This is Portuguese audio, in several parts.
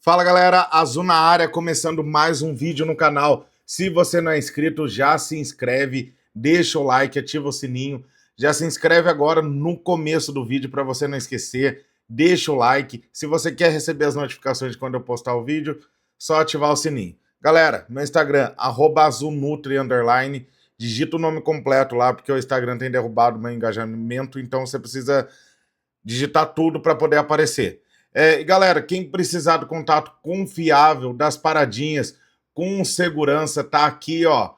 Fala galera, Azul na área, começando mais um vídeo no canal. Se você não é inscrito, já se inscreve, deixa o like, ativa o sininho. Já se inscreve agora no começo do vídeo para você não esquecer. Deixa o like. Se você quer receber as notificações de quando eu postar o vídeo, só ativar o sininho. Galera, meu Instagram, @azulnutri_. Digita o nome completo lá, porque o Instagram tem derrubado meu engajamento, então você precisa digitar tudo para poder aparecer. E galera, quem precisar do contato confiável das paradinhas, com segurança, tá aqui, ó,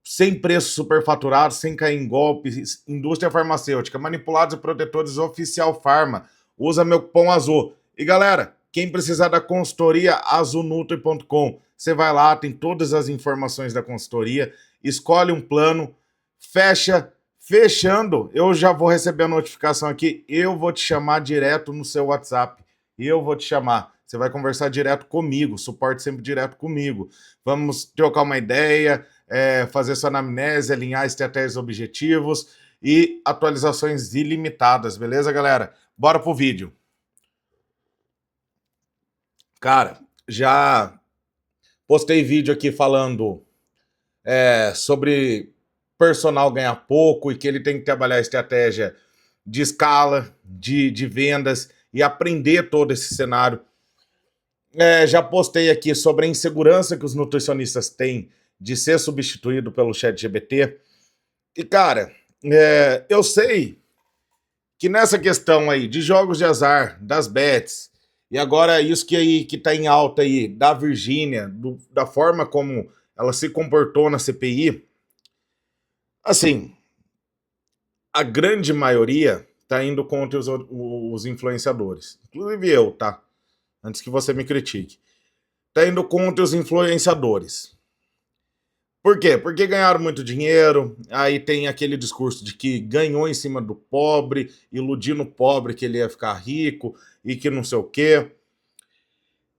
sem preço superfaturado, sem cair em golpes, indústria farmacêutica, manipulados e protetores Oficial Farma. Usa meu cupom AZUL. E galera, quem precisar da consultoria, azulnutri.com. Você vai lá, tem todas as informações da consultoria, escolhe um plano, fecha. Fechando, eu já vou receber a notificação aqui, eu vou te chamar direto no seu WhatsApp. Eu vou te chamar. Você vai conversar direto comigo, suporte sempre direto comigo. Vamos trocar uma ideia, fazer sua anamnese, alinhar estratégias, objetivos e atualizações ilimitadas, beleza, galera? Bora pro vídeo. Cara, já postei vídeo aqui falando sobre personal ganhar pouco e que ele tem que trabalhar a estratégia de escala, de vendas e aprender todo esse cenário. Já postei aqui sobre a insegurança que os nutricionistas têm de ser substituído pelo ChatGPT. E, cara, eu sei que nessa questão aí de jogos de azar, das bets, e agora isso que tá em alta aí, da Virgínia, da forma como ela se comportou na CPI, assim, a grande maioria tá indo contra os influenciadores. Inclusive eu, tá? Antes que você me critique. Tá indo contra os influenciadores. Por quê? Porque ganharam muito dinheiro, aí tem aquele discurso de que ganhou em cima do pobre, iludindo o pobre que ele ia ficar rico e que não sei o quê.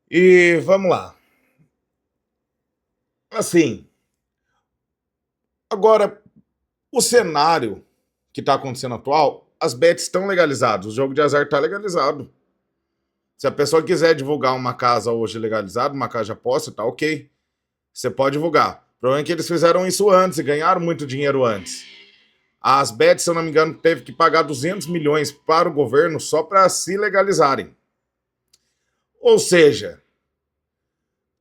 E vamos lá. Assim, agora, o cenário que tá acontecendo atual, as bets estão legalizadas, o jogo de azar tá legalizado. Se a pessoa quiser divulgar uma casa hoje legalizada, uma casa de aposta, tá ok. Você pode divulgar. O problema é que eles fizeram isso antes e ganharam muito dinheiro antes. As bets, se eu não me engano, teve que pagar 200 milhões para o governo só para se legalizarem. Ou seja,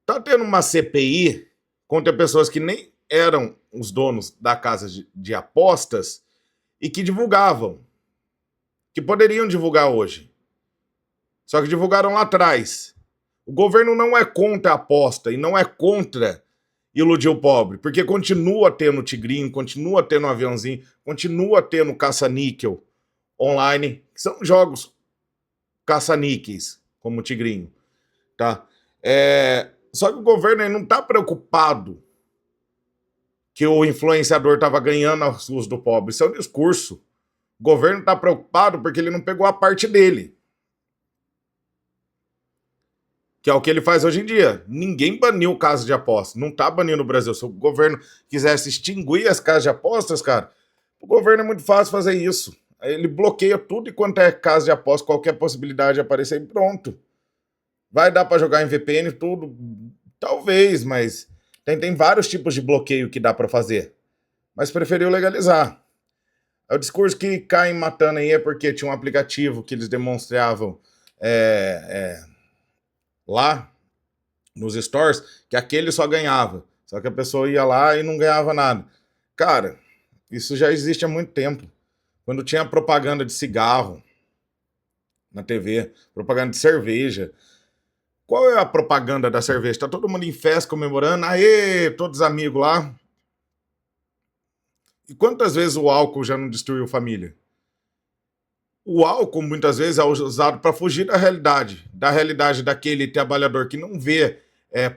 tá tendo uma CPI contra pessoas que nem eram os donos da casa de apostas e que divulgavam, que poderiam divulgar hoje. Só que divulgaram lá atrás. O governo não é contra a aposta e não é contra iludir o pobre, porque continua tendo tigrinho, continua tendo aviãozinho, continua tendo caça-níquel online, que são jogos caça-níqueis, como o tigrinho, tá? Só que o governo aí não está preocupado que o influenciador estava ganhando as ruas do pobre. Isso é um discurso. O governo está preocupado porque ele não pegou a parte dele. Que é o que ele faz hoje em dia. Ninguém baniu casas de apostas. Não tá banindo no Brasil. Se o governo quisesse extinguir as casas de apostas, cara, o governo é muito fácil fazer isso. Ele bloqueia tudo e quanto é casa de apostas, qualquer possibilidade de aparecer e pronto. Vai dar para jogar em VPN tudo? Talvez, mas tem vários tipos de bloqueio que dá para fazer. Mas preferiu legalizar. O discurso que cai matando aí é porque tinha um aplicativo que eles demonstravam lá nos stores, que aquele só ganhava. Só que a pessoa ia lá e não ganhava nada. Cara, isso já existe há muito tempo. Quando tinha propaganda de cigarro na TV, propaganda de cerveja. Qual é a propaganda da cerveja? Tá todo mundo em festa comemorando, aê, todos amigos lá. E quantas vezes o álcool já não destruiu família? O álcool muitas vezes é usado para fugir da realidade daquele trabalhador que não vê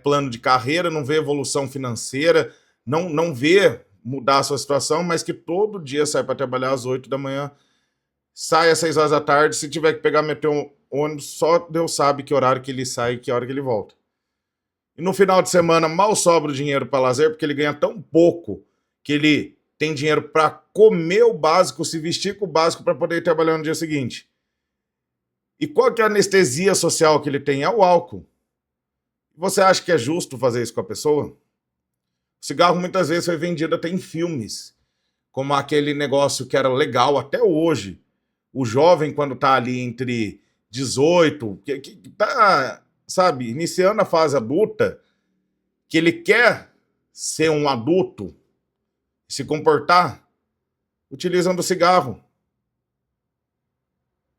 plano de carreira, não vê evolução financeira, não vê mudar a sua situação, mas que todo dia sai para trabalhar às 8 da manhã, sai às 6 horas da tarde, se tiver que pegar meter um ônibus, só Deus sabe que horário que ele sai e que hora que ele volta. E no final de semana mal sobra o dinheiro para lazer, porque ele ganha tão pouco que ele tem dinheiro para comer o básico, se vestir com o básico para poder ir trabalhar no dia seguinte. E qual que é a anestesia social que ele tem? É o álcool. Você acha que é justo fazer isso com a pessoa? O cigarro muitas vezes foi vendido até em filmes, como aquele negócio que era legal até hoje. O jovem, quando tá ali entre 18, que tá, sabe, iniciando a fase adulta, que ele quer ser um adulto, se comportar, utilizando o cigarro.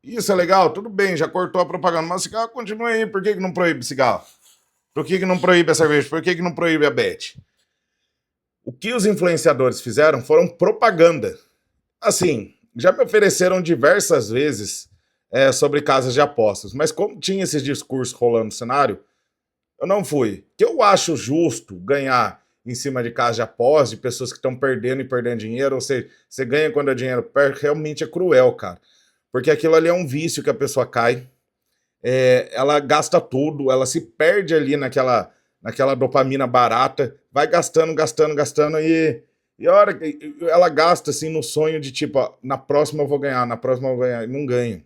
Isso é legal? Tudo bem, já cortou a propaganda, mas o cigarro continua aí. Por que não proíbe cigarro? Por que não proíbe a cerveja? Por que não proíbe a bet? O que os influenciadores fizeram foram propaganda. Assim, já me ofereceram diversas vezes sobre casas de apostas, mas como tinha esse discurso rolando no cenário, eu não fui. Que eu acho justo ganhar em cima de casas de apostas, de pessoas que estão perdendo e perdendo dinheiro, ou seja, você ganha quando é dinheiro perde, realmente é cruel, cara. Porque aquilo ali é um vício que a pessoa cai, ela gasta tudo, ela se perde ali naquela dopamina barata, vai gastando, gastando, gastando, e a hora que ela gasta assim no sonho de tipo, ó, na próxima eu vou ganhar, na próxima eu vou ganhar, e não ganha.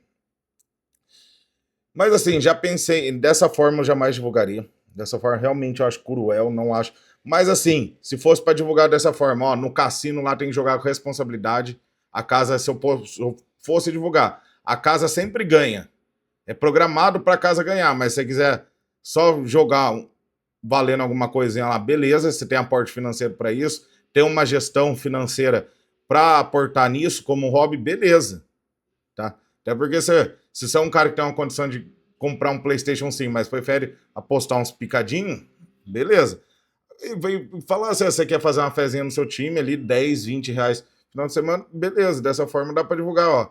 Mas assim, já pensei, dessa forma eu jamais divulgaria. Dessa forma realmente eu acho cruel, não acho. Mas assim, se fosse para divulgar dessa forma, ó, no cassino lá tem que jogar com responsabilidade. A casa, se eu fosse divulgar, a casa sempre ganha. É programado para a casa ganhar, mas se você quiser só jogar valendo alguma coisinha lá, beleza, você tem aporte financeiro para isso, tem uma gestão financeira para aportar nisso como um hobby, beleza, tá? Até porque se você é um cara que tem uma condição de comprar um PlayStation 5, mas prefere apostar uns picadinhos, beleza. E vem falar assim, você quer fazer uma fezinha no seu time ali, 10, 20 reais no final de semana, beleza, dessa forma dá para divulgar, ó,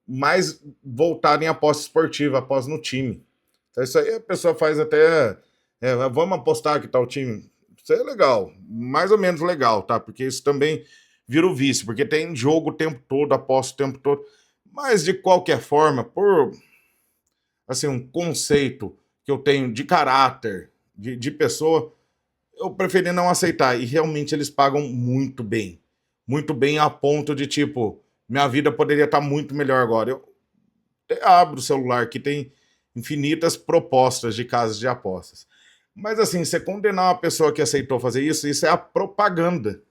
mais voltado em aposta esportiva, aposta no time. Então isso aí a pessoa faz até, vamos apostar que tá o time. Isso aí é legal, mais ou menos legal, tá? Porque isso também vira o vício, porque tem jogo o tempo todo, aposta o tempo todo. Mas de qualquer forma, por assim, um conceito que eu tenho de caráter, de pessoa, eu preferi não aceitar. E realmente eles pagam muito bem. Muito bem a ponto de, tipo, minha vida poderia estar muito melhor agora. Eu até abro o celular aqui, tem infinitas propostas de casas de apostas. Mas assim, você condenar uma pessoa que aceitou fazer isso é a propaganda.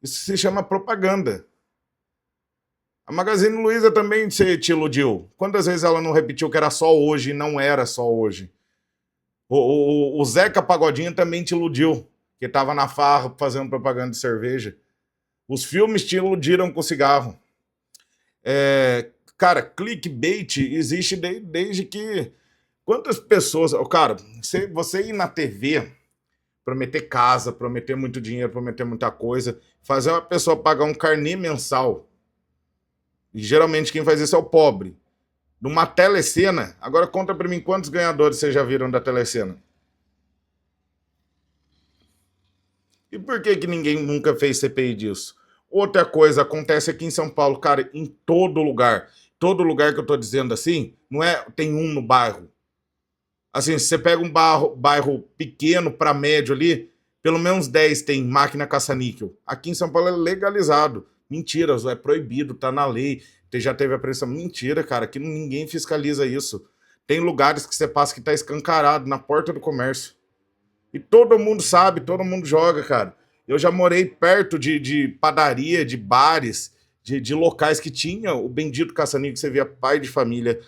Isso se chama propaganda. A Magazine Luiza também te iludiu. Quantas vezes ela não repetiu que era só hoje e não era só hoje? O Zeca Pagodinho também te iludiu, que estava na farra fazendo propaganda de cerveja. Os filmes te iludiram com cigarro. Cara, clickbait existe desde que. Quantas pessoas. Cara, você ir na TV, prometer casa, prometer muito dinheiro, prometer muita coisa, fazer uma pessoa pagar um carnê mensal. E geralmente quem faz isso é o pobre. Numa telecena. Agora conta pra mim quantos ganhadores vocês já viram da telecena. E por que ninguém nunca fez CPI disso? Outra coisa acontece aqui em São Paulo, cara, em todo lugar. Todo lugar que eu tô dizendo assim, não é tem um no bairro. Assim, se você pega um bairro pequeno para médio ali, pelo menos 10 tem máquina caça-níquel. Aqui em São Paulo é legalizado. Mentira, é proibido, tá na lei. Já teve a pressão. Mentira, cara, aqui ninguém fiscaliza isso. Tem lugares que você passa que tá escancarado na porta do comércio. E todo mundo sabe, todo mundo joga, cara. Eu já morei perto de padaria, de bares, de locais que tinha o bendito caça-níquel, que você via pai de família,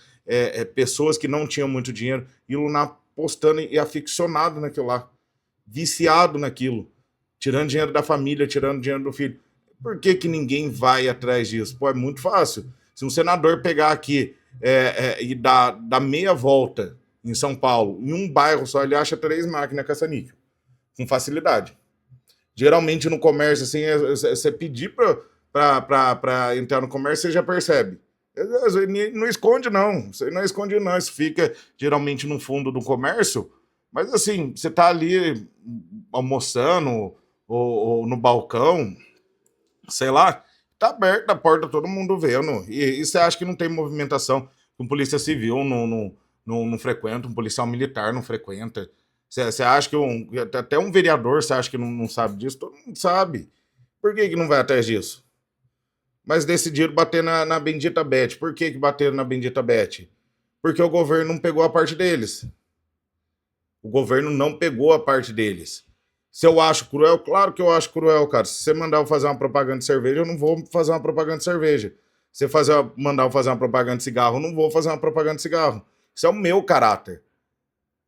pessoas que não tinham muito dinheiro, iam lá postando e aficionado naquilo lá, viciado naquilo, tirando dinheiro da família, tirando dinheiro do filho. Por que ninguém vai atrás disso? Pô, é muito fácil. Se um senador pegar aqui e dar meia volta em São Paulo, em um bairro só, ele acha 3 máquinas caça-níquel, com facilidade. Geralmente no comércio, assim, você pedir para entrar no comércio, você já percebe. Não esconde, não. Você não esconde, não. Isso fica geralmente no fundo do comércio, mas assim, você tá ali almoçando ou no balcão, sei lá, tá aberta a porta, todo mundo vendo. E você acha que não tem movimentação? Um polícia civil não frequenta, um policial militar não frequenta. Você acha que até um vereador você acha que não sabe disso? Todo mundo sabe. Por que não vai atrás disso? Mas decidiram bater na bendita Bet. Por que bateram na bendita Bet? Porque o governo não pegou a parte deles. O governo não pegou a parte deles. Se eu acho cruel, claro que eu acho cruel, cara. Se você mandar eu fazer uma propaganda de cerveja, eu não vou fazer uma propaganda de cerveja. Se você mandar eu fazer uma propaganda de cigarro, eu não vou fazer uma propaganda de cigarro. Isso é o meu caráter.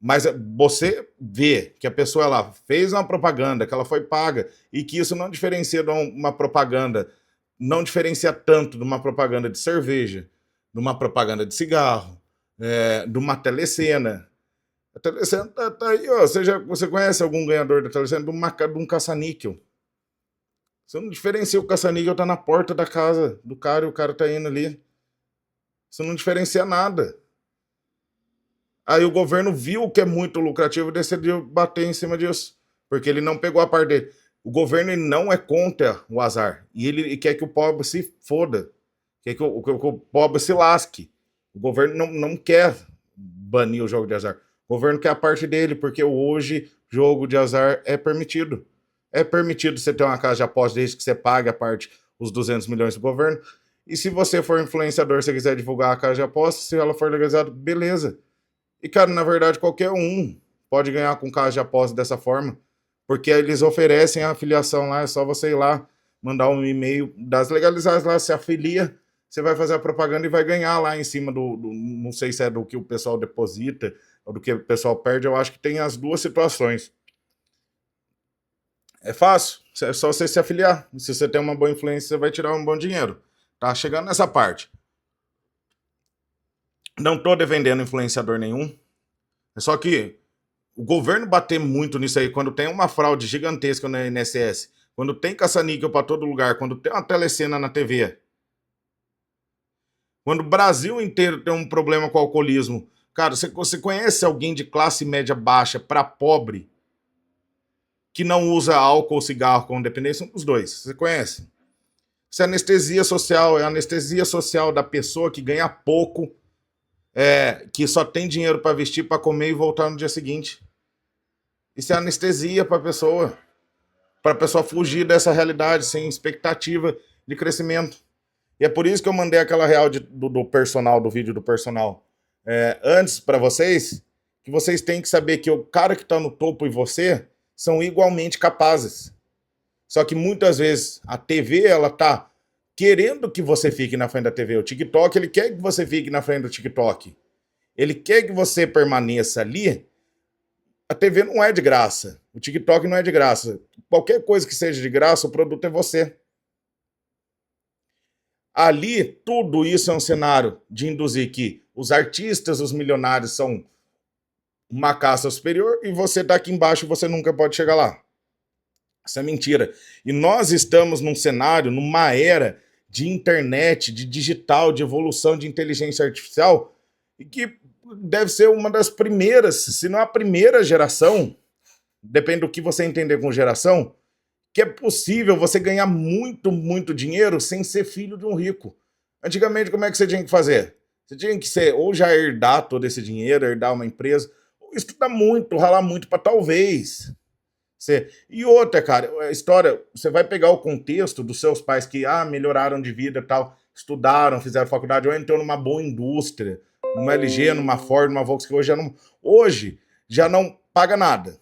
Mas você vê que a pessoa ela fez uma propaganda, que ela foi paga, e que isso não diferencia de uma propaganda, não diferencia tanto de uma propaganda de cerveja, de uma propaganda de cigarro, de uma telecena. A telecena tá aí, ó. Você conhece algum ganhador da telecena? De um caça-níquel. Você não diferencia o caça-níquel, tá na porta da casa do cara e o cara tá indo ali. Você não diferencia nada. Aí o governo viu que é muito lucrativo e decidiu bater em cima disso. Porque ele não pegou a parte dele. O governo ele não é contra o azar. E ele quer que o pobre se foda. Quer que o pobre se lasque. O governo não quer banir o jogo de azar. O governo quer a parte dele, porque hoje jogo de azar é permitido. É permitido você ter uma casa de aposta desde que você pague a parte, os 200 milhões do governo. E se você for influenciador, se quiser divulgar a casa de aposta, se ela for legalizada, beleza. E, cara, na verdade, qualquer um pode ganhar com casa de aposta dessa forma, porque eles oferecem a afiliação lá, é só você ir lá, mandar um e-mail das legalizadas lá, se afilia, você vai fazer a propaganda e vai ganhar lá em cima não sei se é do que o pessoal deposita ou do que o pessoal perde, eu acho que tem as duas situações. É fácil, é só você se afiliar. Se você tem uma boa influência, você vai tirar um bom dinheiro. Tá chegando nessa parte. Não tô defendendo influenciador nenhum, é só que o governo bater muito nisso aí, quando tem uma fraude gigantesca no INSS, quando tem caça-níquel para todo lugar, quando tem uma telecena na TV, quando o Brasil inteiro tem um problema com o alcoolismo, cara, você conhece alguém de classe média baixa para pobre que não usa álcool ou cigarro com dependência? Um dos dois, você conhece? Isso é anestesia social, é a anestesia social da pessoa que ganha pouco, que só tem dinheiro para vestir, para comer e voltar no dia seguinte. Isso é anestesia para a pessoa fugir dessa realidade sem expectativa de crescimento. E é por isso que eu mandei aquela real do personal, do vídeo do personal, antes para vocês, que vocês têm que saber que o cara que está no topo e você são igualmente capazes. Só que muitas vezes a TV, ela tá querendo que você fique na frente da TV. O TikTok, ele quer que você fique na frente do TikTok. Ele quer que você permaneça ali. A TV não é de graça. O TikTok não é de graça. Qualquer coisa que seja de graça, o produto é você. Ali, tudo isso é um cenário de induzir que os artistas, os milionários são uma casta superior e você tá aqui embaixo e você nunca pode chegar lá. Isso é mentira. E nós estamos num cenário, numa era de internet, de digital, de evolução de inteligência artificial, e que deve ser uma das primeiras, se não a primeira geração, depende do que você entender com geração, que é possível você ganhar muito, muito dinheiro sem ser filho de um rico. Antigamente, como é que você tinha que fazer? Você tinha que ser, ou já herdar todo esse dinheiro, herdar uma empresa, ou estudar muito, ralar muito para talvez. E outra, cara, a história, você vai pegar o contexto dos seus pais que melhoraram de vida e tal, estudaram, fizeram faculdade, ou entrou numa boa indústria, numa LG, numa Ford, numa Volkswagen, hoje já não paga nada.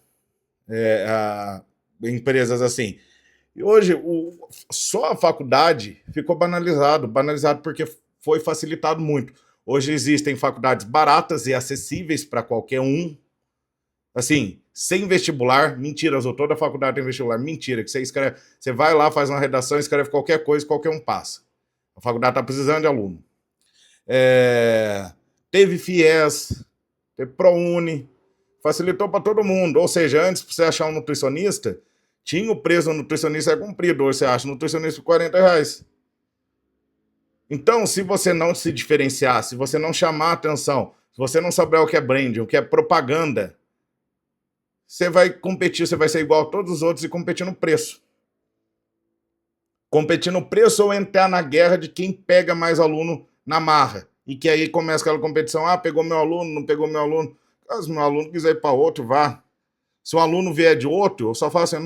Empresas assim. E hoje, só a faculdade ficou banalizado porque foi facilitado muito. Hoje existem faculdades baratas e acessíveis para qualquer um, assim, sem vestibular. Mentira, toda a faculdade tem vestibular. Mentira, que você escreve, você vai lá, faz uma redação, escreve qualquer coisa, qualquer um passa. A faculdade está precisando de aluno. Teve FIES, teve ProUni, facilitou para todo mundo. Ou seja, antes, para você achar um nutricionista, tinha o preço do nutricionista é cumprido. Hoje você acha um nutricionista por R$40. Então, se você não se diferenciar, se você não chamar atenção, se você não souber o que é branding, o que é propaganda, você vai competir, você vai ser igual a todos os outros e competir no preço. Competir no preço ou entrar na guerra de quem pega mais aluno na marra. E que aí começa aquela competição, pegou meu aluno, não pegou meu aluno. Se meu aluno quiser ir para outro, vá. Se um aluno vier de outro, eu só falo assim,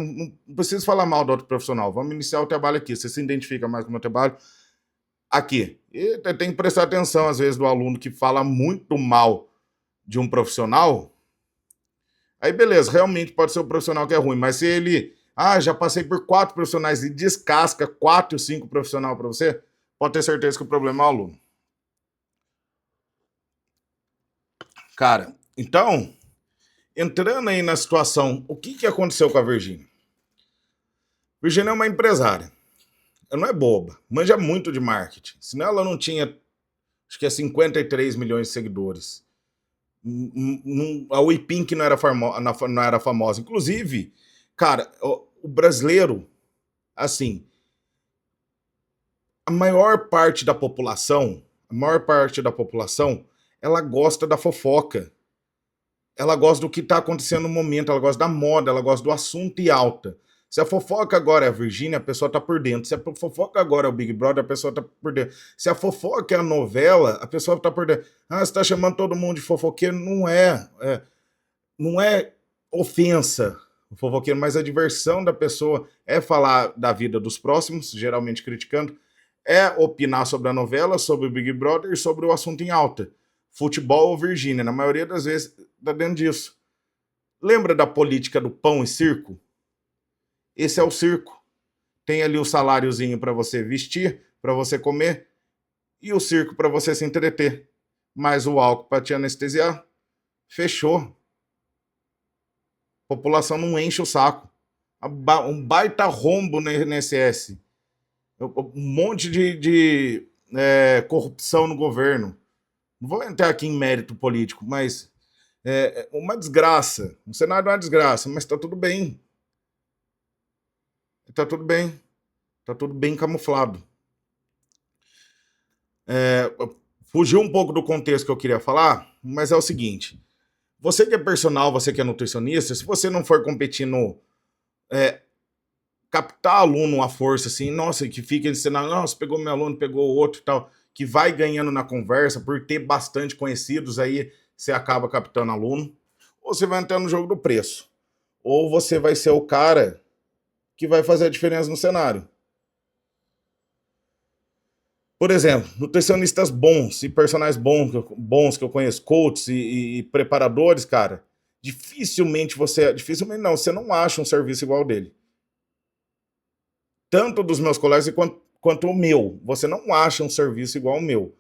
não preciso falar mal do outro profissional, vamos iniciar o trabalho aqui, você se identifica mais com o meu trabalho aqui. E tem que prestar atenção, às vezes, do aluno que fala muito mal de um profissional. Aí beleza, realmente pode ser o profissional que é ruim, mas se ele, já passei por 4 profissionais e descasca 4 ou 5 profissional para você, pode ter certeza que o problema é o aluno. Cara, então, entrando aí na situação, o que aconteceu com a Virgínia? Virgínia é uma empresária. Ela não é boba, manja muito de marketing. Senão ela não tinha, acho que é 53 milhões de seguidores. A Weepink não era famosa. Inclusive, cara, o brasileiro, assim, a maior parte da população, ela gosta da fofoca. Ela gosta do que está acontecendo no momento, ela gosta da moda, ela gosta do assunto e alta. Se a fofoca agora é a Virgínia, a pessoa tá por dentro. Se a fofoca agora é o Big Brother, a pessoa tá por dentro. Se a fofoca é a novela, a pessoa tá por dentro. Você tá chamando todo mundo de fofoqueiro? Não é. Não é ofensa o fofoqueiro, mas a diversão da pessoa é falar da vida dos próximos, geralmente criticando, é opinar sobre a novela, sobre o Big Brother e sobre o assunto em alta. Futebol ou Virgínia, na maioria das vezes tá dentro disso. Lembra da política do pão e circo? Esse é o circo. Tem ali o saláriozinho para você vestir, para você comer, e o circo para você se entreter. Mais o álcool para te anestesiar. Fechou. A população não enche o saco. Um baita rombo no INSS. Um monte de corrupção no governo. Não vou entrar aqui em mérito político, mas uma desgraça. O cenário é uma desgraça, mas tá tudo bem. Tá tudo bem. Tá tudo bem camuflado. Fugiu um pouco do contexto que eu queria falar, mas é o seguinte. Você que é personal, você que é nutricionista, se você não for competindo, captar aluno à força, assim, nossa, que fica ensinando, nossa, pegou meu aluno, pegou outro e tal, que vai ganhando na conversa, por ter bastante conhecidos, aí você acaba captando aluno, ou você vai entrar no jogo do preço, ou você vai ser o cara que vai fazer a diferença no cenário. Por exemplo, nutricionistas bons e personagens bons que eu conheço, coaches e preparadores, cara, dificilmente você não acha um serviço igual dele. Tanto dos meus colegas quanto o meu. Você não acha um serviço igual ao meu.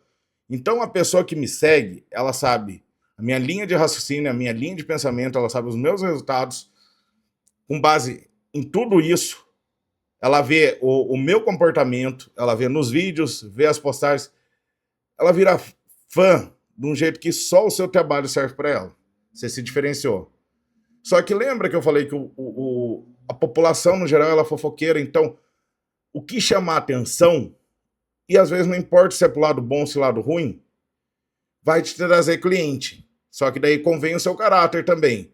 Então a pessoa que me segue, ela sabe a minha linha de raciocínio, a minha linha de pensamento, ela sabe os meus resultados. Com base em tudo isso, ela vê o meu comportamento, ela vê nos vídeos, vê as postagens, ela vira fã de um jeito que só o seu trabalho serve para ela. Você se diferenciou. Só que lembra que eu falei que a população, no geral, ela é fofoqueira, então o que chamar atenção, e às vezes não importa se é pro lado bom ou se é pro lado ruim, vai te trazer cliente. Só que daí convém o seu caráter também.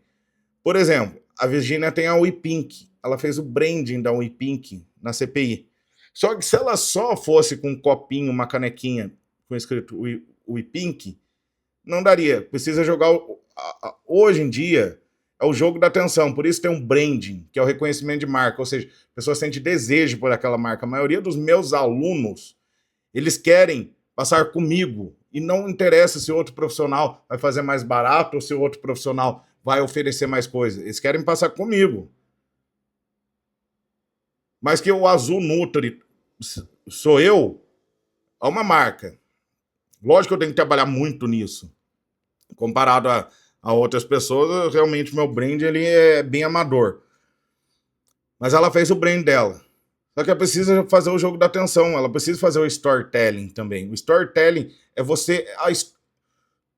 Por exemplo, a Virgínia tem a Weepink. Ela fez o branding da Weepink na CPI. Só que se ela só fosse com um copinho, uma canequinha com escrito Weepink, não daria. Precisa jogar. Hoje em dia, é o jogo da atenção. Por isso tem um branding, que é o reconhecimento de marca. Ou seja, a pessoa sente desejo por aquela marca. A maioria dos meus alunos, eles querem passar comigo. E não interessa se outro profissional vai fazer mais barato ou se outro profissional vai oferecer mais coisa. Eles querem passar comigo. Mas que o Azul Nutri sou eu, é uma marca. Lógico que eu tenho que trabalhar muito nisso. Comparado a outras pessoas, realmente meu brand ele é bem amador. Mas ela fez o brand dela. Só que ela precisa fazer o jogo da atenção, ela precisa fazer o storytelling também. O storytelling é você...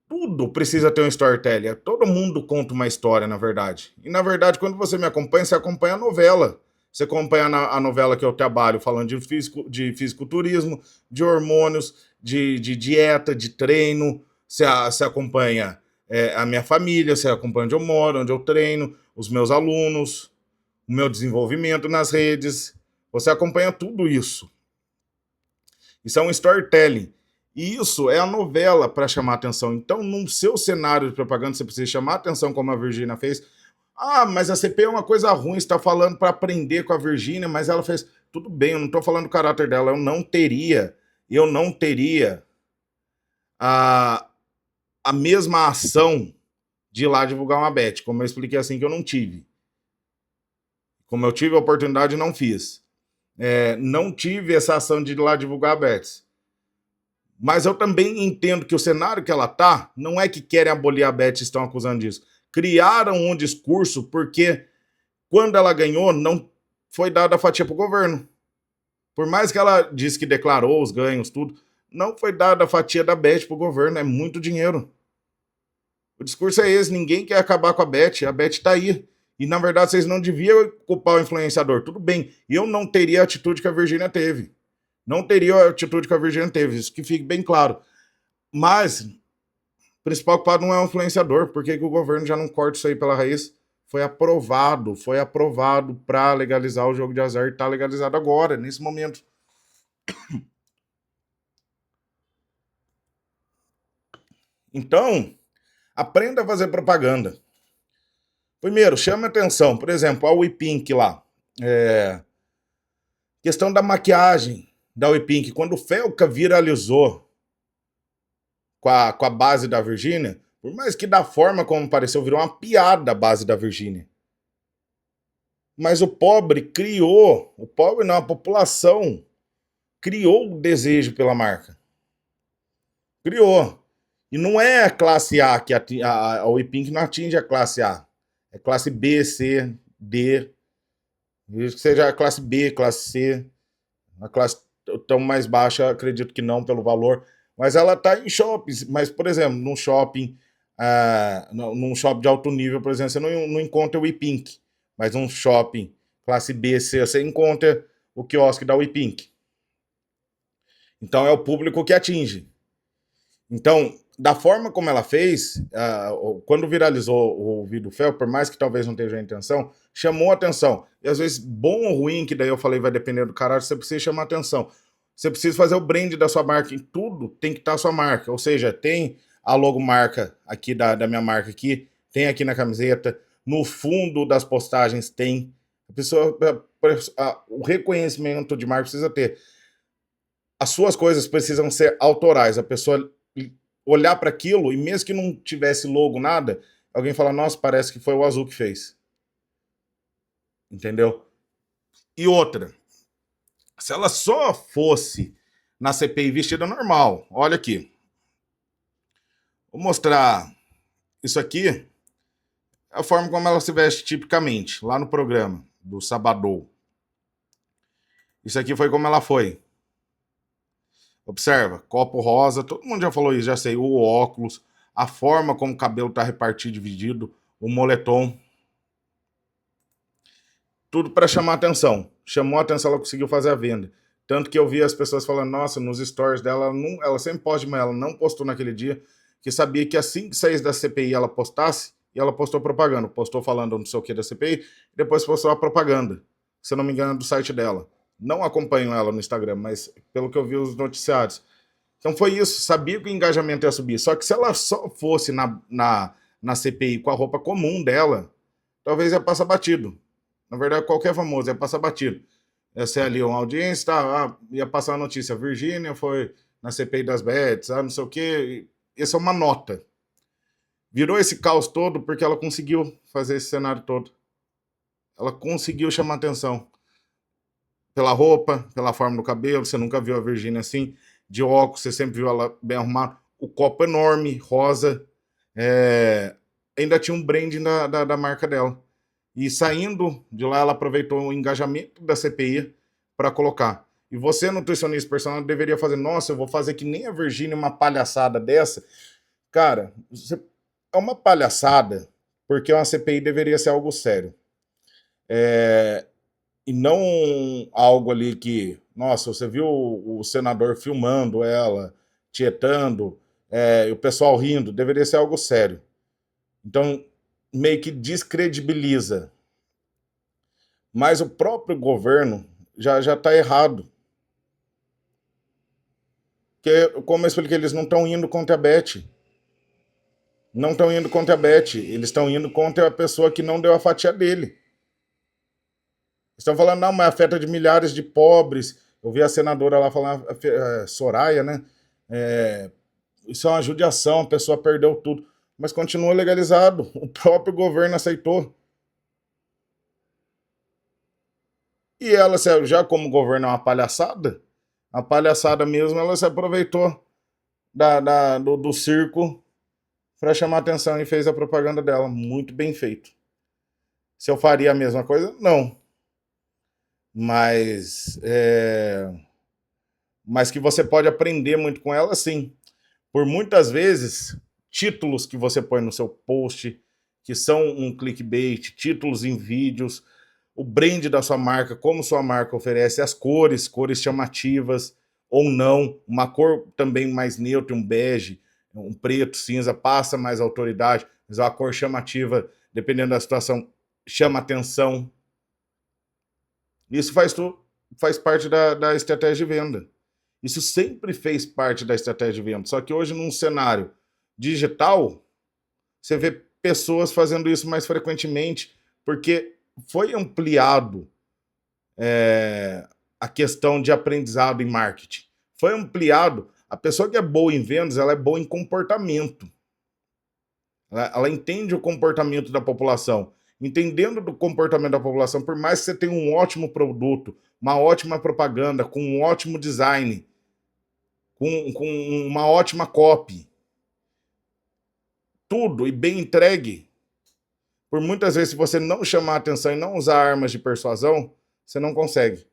Tudo precisa ter um storytelling. Todo mundo conta uma história, na verdade. E, na verdade, quando você me acompanha, você acompanha a novela. Você acompanha a novela que eu trabalho, falando de fisiculturismo, de hormônios, de dieta, de treino. Você acompanha a minha família, você acompanha onde eu moro, onde eu treino, os meus alunos, o meu desenvolvimento nas redes. Você acompanha tudo isso. Isso é um storytelling. E isso é a novela para chamar atenção. Então, no seu cenário de propaganda, você precisa chamar atenção, como a Virgínia fez. Mas a CP é uma coisa ruim, você está falando para aprender com a Virgínia, mas ela fez. Tudo bem, eu não estou falando do caráter dela, eu não teria a mesma ação de ir lá divulgar uma bet. Como eu expliquei assim que eu não tive. Como eu tive a oportunidade, não fiz. Não tive essa ação de ir lá divulgar bets. Mas eu também entendo que o cenário que ela tá, não é que querem abolir a bet e estão acusando disso. Criaram um discurso porque quando ela ganhou, não foi dada a fatia para o governo. Por mais que ela disse que declarou os ganhos, tudo, não foi dada a fatia da bet para o governo. É muito dinheiro. O discurso é esse, ninguém quer acabar com a bet está aí. E, na verdade, vocês não deviam culpar o influenciador. Tudo bem, eu não teria a atitude que a Virgínia teve. Não teria a atitude que a Virgínia teve, isso que fique bem claro. Mas, o principal culpado não é o influenciador. Por que o governo já não corta isso aí pela raiz? Foi aprovado para legalizar o jogo de azar e está legalizado agora, nesse momento. Então, aprenda a fazer propaganda. Primeiro, chame atenção. Por exemplo, a WePink lá. Questão da maquiagem da WePink. Quando o Felca viralizou com a base da Virgínia, por mais que da forma como pareceu, virou uma piada a base da Virgínia. Mas o pobre não, a população criou o desejo pela marca. Criou. E não é a classe A que a WePink não atinge a classe A. É classe B, C, D. Que seja a classe B, classe C. A classe tão mais baixa, acredito que não, pelo valor. Mas ela está em shoppings. Mas, por exemplo, num shopping de alto nível, por exemplo, você não encontra o WePink. Mas num shopping classe B, C, você encontra o quiosque da WePink. Então é o público que atinge. Então, da forma como ela fez, quando viralizou o vídeo do Fel, por mais que talvez não esteja a intenção, chamou atenção. E às vezes, bom ou ruim, que daí eu falei vai depender do caralho, você precisa chamar atenção. Você precisa fazer o brand da sua marca. Em tudo tem que estar a sua marca. Ou seja, tem a logomarca aqui da minha marca aqui, tem aqui na camiseta, no fundo das postagens tem. A pessoa, o reconhecimento de marca precisa ter. As suas coisas precisam ser autorais. A pessoa olhar para aquilo e mesmo que não tivesse logo, nada, alguém fala, nossa, parece que foi o Azul que fez. Entendeu? E outra, se ela só fosse na CPI vestida normal, olha aqui. Vou mostrar isso aqui, é a forma como ela se veste tipicamente, lá no programa do Sabadou. Isso aqui foi como ela foi. Observa, copo rosa, todo mundo já falou isso, já sei. O óculos, a forma como o cabelo tá repartido, dividido, o moletom. Tudo para chamar atenção. Chamou a atenção, ela conseguiu fazer a venda. Tanto que eu vi as pessoas falando, nossa, nos stories dela, ela sempre posta de manhã, ela não postou naquele dia, que sabia que assim que saísse da CPI ela postasse, e ela postou propaganda. Postou falando não sei o que da CPI, depois postou a propaganda. Se eu não me engano, do site dela. Não acompanho ela no Instagram, mas pelo que eu vi os noticiários. Então foi isso, sabia que o engajamento ia subir. Só que se ela só fosse na CPI com a roupa comum dela, talvez ia passar batido. Na verdade, qualquer famoso ia passar batido. Ia ser ali uma audiência, ia passar a notícia. Virgínia foi na CPI das bets, não sei o quê. Essa é uma nota. Virou esse caos todo porque ela conseguiu fazer esse cenário todo. Ela conseguiu chamar atenção. Pela roupa, pela forma do cabelo, você nunca viu a Virgínia assim. De óculos, você sempre viu ela bem arrumada. O copo enorme, rosa. Ainda tinha um branding da marca dela. E saindo de lá, ela aproveitou o engajamento da CPI para colocar. E você, nutricionista personal, deveria fazer, nossa, eu vou fazer que nem a Virgínia uma palhaçada dessa. Cara, é uma palhaçada, porque uma CPI deveria ser algo sério. E não algo ali que, nossa, você viu o senador filmando ela, tietando, e o pessoal rindo, deveria ser algo sério. Então, meio que descredibiliza. Mas o próprio governo já está errado. Porque, como eu expliquei, eles não estão indo contra a Bet. Não estão indo contra a Bet. Eles estão indo contra a pessoa que não deu a fatia dele. Estão falando, não, mas afeta de milhares de pobres. Eu vi a senadora lá falando, Soraya, né? Isso é uma judiação, a pessoa perdeu tudo. mas continua legalizado. O próprio governo aceitou. E ela, já como o governo é uma palhaçada, a palhaçada mesmo, ela se aproveitou do circo para chamar atenção e fez a propaganda dela. Muito bem feito. Se eu faria a mesma coisa? Não. Mas que você pode aprender muito com ela, sim. Por muitas vezes, títulos que você põe no seu post, que são um clickbait, títulos em vídeos, o brand da sua marca, como sua marca oferece, as cores chamativas ou não, uma cor também mais neutra, um bege, um preto, cinza, passa mais autoridade, mas uma cor chamativa, dependendo da situação, chama atenção. Isso faz parte da estratégia de venda. Isso sempre fez parte da estratégia de venda. Só que hoje, num cenário digital, você vê pessoas fazendo isso mais frequentemente, porque foi ampliado a questão de aprendizado em marketing. Foi ampliado. A pessoa que é boa em vendas, ela é boa em comportamento. Ela entende o comportamento da população. Entendendo do comportamento da população, por mais que você tenha um ótimo produto, uma ótima propaganda, com um ótimo design, com uma ótima copy, tudo e bem entregue, por muitas vezes, se você não chamar atenção e não usar armas de persuasão, você não consegue.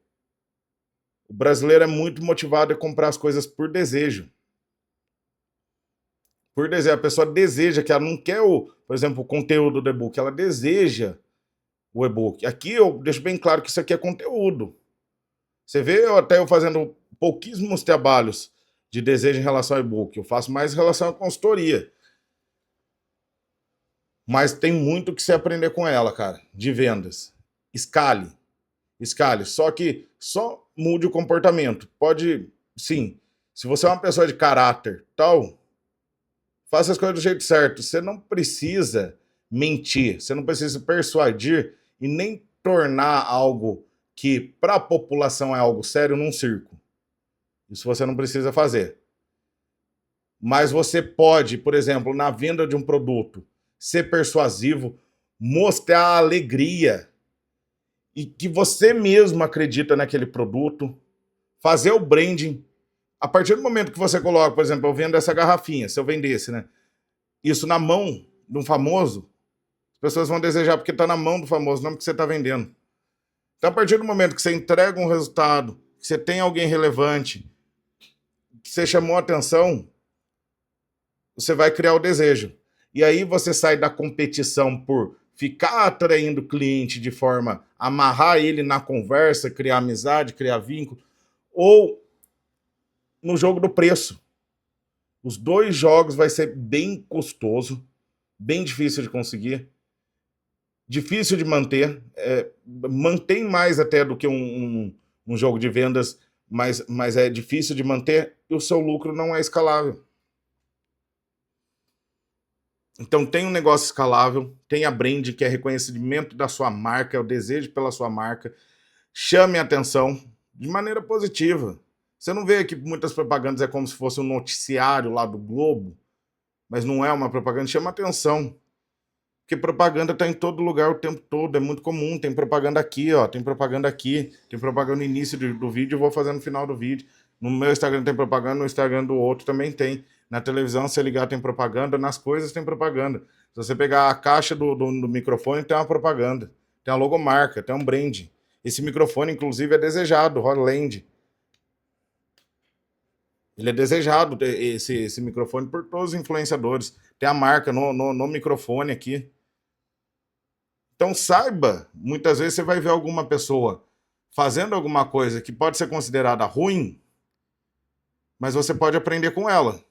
O brasileiro é muito motivado a comprar as coisas por desejo. Por desejo. A pessoa deseja, que ela não quer, por exemplo, o conteúdo do e-book, ela deseja o e-book. Aqui eu deixo bem claro que isso aqui é conteúdo. Você vê até eu fazendo pouquíssimos trabalhos de desejo em relação ao e-book. Eu faço mais em relação à consultoria. Mas tem muito que se aprender com ela, cara, de vendas. Escale. Só que só mude o comportamento. Pode, sim, se você é uma pessoa de caráter, tal, faça as coisas do jeito certo. Você não precisa mentir, você não precisa persuadir e nem tornar algo que para a população é algo sério num circo. Isso você não precisa fazer. Mas você pode, por exemplo, na venda de um produto, ser persuasivo, mostrar a alegria e que você mesmo acredita naquele produto, fazer o branding. A partir do momento que você coloca, por exemplo, eu vendo essa garrafinha, se eu vendesse, né? Isso na mão de um famoso, as pessoas vão desejar porque está na mão do famoso, não porque você está vendendo. Então, a partir do momento que você entrega um resultado, que você tem alguém relevante, que você chamou a atenção, você vai criar o desejo. E aí você sai da competição por ficar atraindo o cliente de forma a amarrar ele na conversa, criar amizade, criar vínculo, ou no jogo do preço. Os dois jogos vai ser bem custoso, bem difícil de conseguir, difícil de manter, mantém mais até do que um jogo de vendas, mas é difícil de manter e o seu lucro não é escalável. Então tem um negócio escalável, tem a brand, que é reconhecimento da sua marca, é o desejo pela sua marca. Chame a atenção de maneira positiva. Você não vê que muitas propagandas é como se fosse um noticiário lá do Globo, mas não é uma propaganda, chama atenção. Porque propaganda está em todo lugar o tempo todo, é muito comum. Tem propaganda aqui, ó, tem propaganda aqui, tem propaganda no início do vídeo, eu vou fazer no final do vídeo. No meu Instagram tem propaganda, no Instagram do outro também tem. Na televisão, se ligar, tem propaganda, nas coisas tem propaganda. Se você pegar a caixa do microfone, tem uma propaganda, tem a logomarca, tem um brand. Esse microfone, inclusive, é desejado, Holland. Ele é desejado, esse microfone, por todos os influenciadores. Tem a marca no microfone aqui. Então saiba, muitas vezes você vai ver alguma pessoa fazendo alguma coisa que pode ser considerada ruim, mas você pode aprender com ela.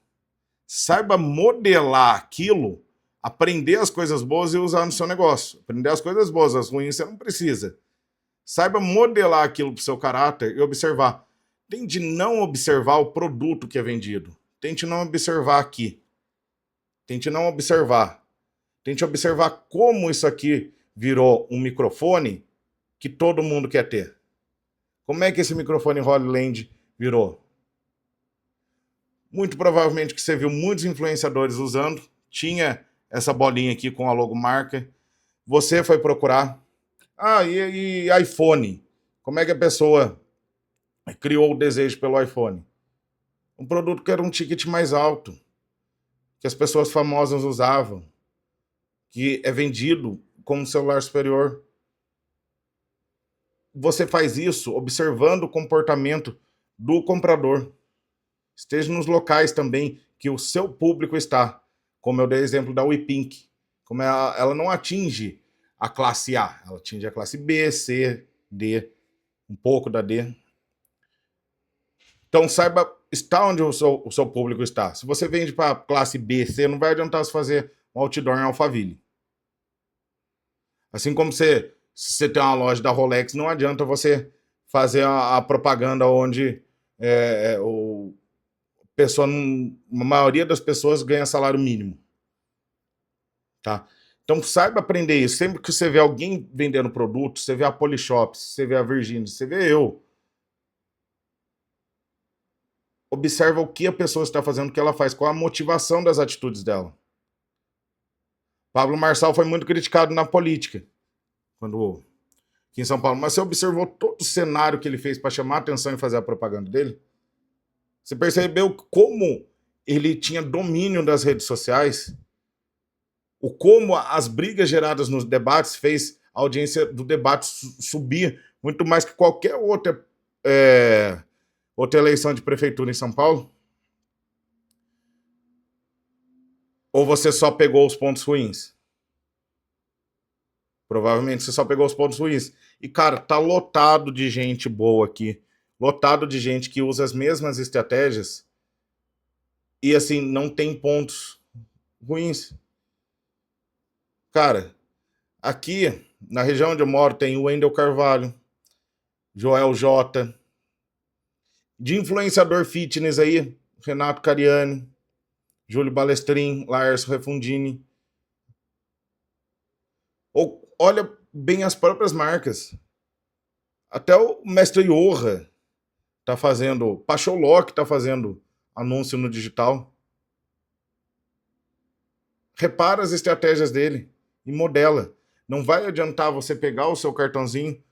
Saiba modelar aquilo, aprender as coisas boas e usar no seu negócio. Aprender as coisas boas, as ruins você não precisa. Saiba modelar aquilo para o seu caráter e observar. Tente não observar o produto que é vendido. Tente não observar aqui. Tente não observar. Tente observar como isso aqui virou um microfone que todo mundo quer ter. Como é que esse microfone Holland virou? Muito provavelmente que você viu muitos influenciadores usando, tinha essa bolinha aqui com a logomarca. Você foi procurar. E iPhone? Como é que a pessoa criou o desejo pelo iPhone? Um produto que era um ticket mais alto, que as pessoas famosas usavam, que é vendido como celular superior. Você faz isso observando o comportamento do comprador. Esteja nos locais também que o seu público está. Como eu dei exemplo da WePink. Como ela não atinge a classe A, ela atinge a classe B, C, D, um pouco da D. Então saiba estar onde o seu público está. Se você vende para a classe B, C, não vai adiantar você fazer um outdoor em Alphaville. Assim como se você tem uma loja da Rolex, não adianta você fazer a propaganda onde a maioria das pessoas ganha salário mínimo. Tá? Então saiba aprender isso. Sempre que você vê alguém vendendo produto, você vê a Polishop, você vê a Virginia, você vê eu. Observa o que a pessoa está fazendo, o que ela faz, qual a motivação das atitudes dela. Pablo Marçal foi muito criticado na política, aqui em São Paulo. Mas você observou todo o cenário que ele fez para chamar a atenção e fazer a propaganda dele? Você percebeu como ele tinha domínio das redes sociais? O como as brigas geradas nos debates fez a audiência do debate subir muito mais que qualquer outra eleição de prefeitura em São Paulo? Ou você só pegou os pontos ruins? Provavelmente você só pegou os pontos ruins. E, cara, tá lotado de gente boa aqui. Lotado de gente que usa as mesmas estratégias e, assim, não tem pontos ruins. Cara, aqui, na região onde eu moro, tem o Wendel Carvalho, Joel J. De influenciador fitness aí, Renato Cariani, Júlio Balestrin, Laércio Refundini. Ou olha bem as próprias marcas. Até o Mestre Yoga tá fazendo, Pacholok tá fazendo anúncio no digital. Repara as estratégias dele e modela. Não vai adiantar você pegar o seu cartãozinho,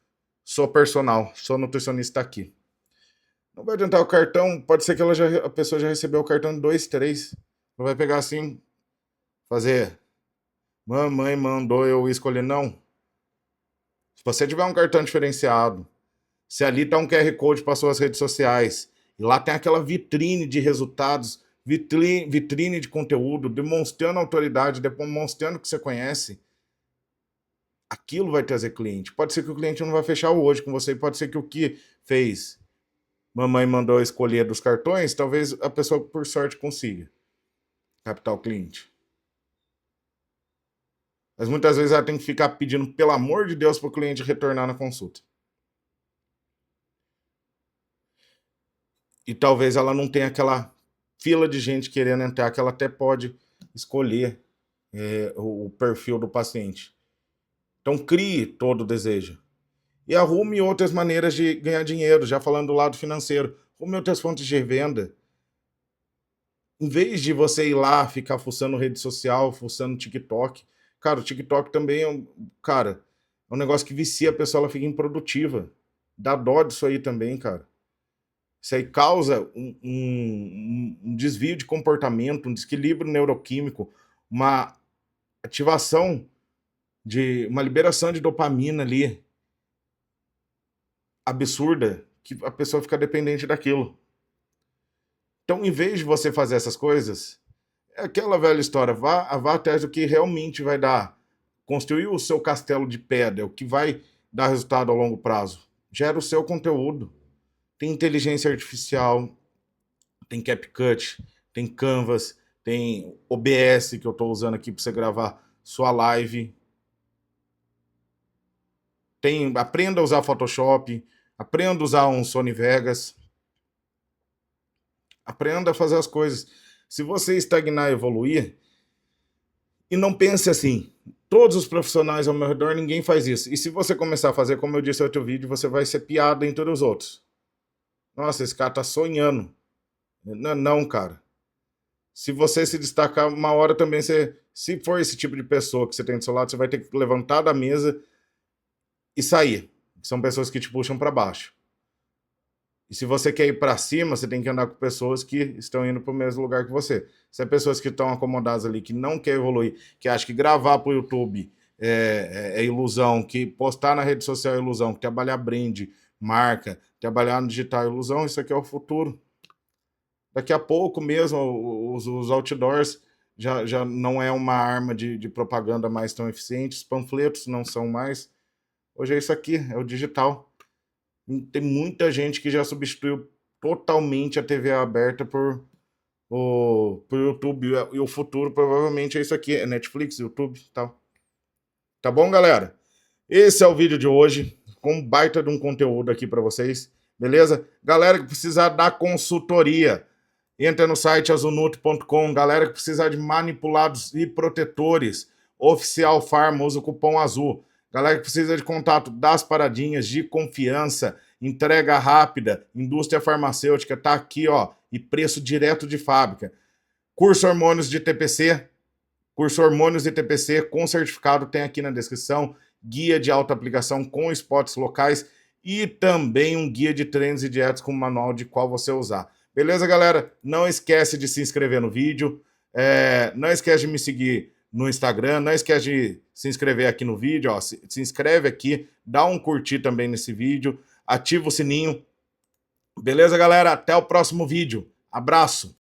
sou personal, sou nutricionista aqui. Não vai adiantar o cartão, pode ser que a pessoa já recebeu o cartão de 2, 3. Não vai pegar assim, fazer mamãe mandou eu escolher, não. Se você tiver um cartão diferenciado, se ali tá um QR Code para suas redes sociais, e lá tem aquela vitrine de resultados, vitrine de conteúdo, demonstrando autoridade, demonstrando que você conhece, aquilo vai trazer cliente. Pode ser que o cliente não vai fechar hoje com você, pode ser que o que fez, mamãe mandou escolher dos cartões, talvez a pessoa, por sorte, consiga captar o cliente. Mas muitas vezes ela tem que ficar pedindo, pelo amor de Deus, para o cliente retornar na consulta. E talvez ela não tenha aquela fila de gente querendo entrar, que ela até pode escolher o perfil do paciente. Então crie todo o desejo. E arrume outras maneiras de ganhar dinheiro, já falando do lado financeiro. Arrume outras fontes de venda. Em vez de você ir lá ficar fuçando rede social, fuçando TikTok. Cara, o TikTok também é um negócio que vicia a pessoa, ela fica improdutiva. Dá dó disso aí também, cara. Isso aí causa um desvio de comportamento, um desequilíbrio neuroquímico, uma ativação uma liberação de dopamina ali absurda, que a pessoa fica dependente daquilo. Então, em vez de você fazer essas coisas, é aquela velha história, vá atrás do que realmente vai dar. Construir o seu castelo de pedra, o que vai dar resultado a longo prazo. Gera o seu conteúdo. Tem inteligência artificial, tem CapCut, tem Canvas, tem OBS, que eu estou usando aqui para você gravar sua live. Aprenda a usar Photoshop, aprenda a usar um Sony Vegas. Aprenda a fazer as coisas. Se você estagnar e evoluir, e não pense assim, todos os profissionais ao meu redor, ninguém faz isso. E se você começar a fazer, como eu disse no outro vídeo, você vai ser piada entre os outros. Nossa, esse cara tá sonhando. Não, cara. Se você se destacar, uma hora também você Se for esse tipo de pessoa que você tem do seu lado, você vai ter que levantar da mesa e sair. São pessoas que te puxam para baixo. E se você quer ir para cima, você tem que andar com pessoas que estão indo para o mesmo lugar que você. Se é pessoas que estão acomodadas ali, que não quer evoluir, que acham que gravar para o YouTube é ilusão, que postar na rede social é ilusão, que trabalhar brand, marca, trabalhar no digital é ilusão, isso aqui é o futuro. Daqui a pouco mesmo, os outdoors já não é uma arma de propaganda mais tão eficiente, os panfletos não são mais. Hoje é isso aqui, é o digital. Tem muita gente que já substituiu totalmente a TV aberta por YouTube. E o futuro provavelmente é isso aqui, é Netflix, YouTube e tal. Tá bom, galera? Esse é o vídeo de hoje, com um baita de um conteúdo aqui para vocês, beleza? Galera que precisar da consultoria, entra no site azunuto.com. Galera que precisar de manipulados e protetores, Oficial Farma, usa o cupom azul. Galera que precisa de contato das paradinhas, de confiança, entrega rápida, indústria farmacêutica, tá aqui, ó, e preço direto de fábrica. Curso Hormônios de TPC, curso Hormônios de TPC com certificado, tem aqui na descrição, guia de autoaplicação com spots locais e também um guia de treinos e dietas com manual de qual você usar. Beleza, galera? Não esquece de se inscrever no vídeo, não esquece de me seguir no Instagram, não esquece de se inscrever aqui no vídeo, ó, se inscreve aqui, dá um curtir também nesse vídeo, ativa o sininho. Beleza, galera? Até o próximo vídeo. Abraço!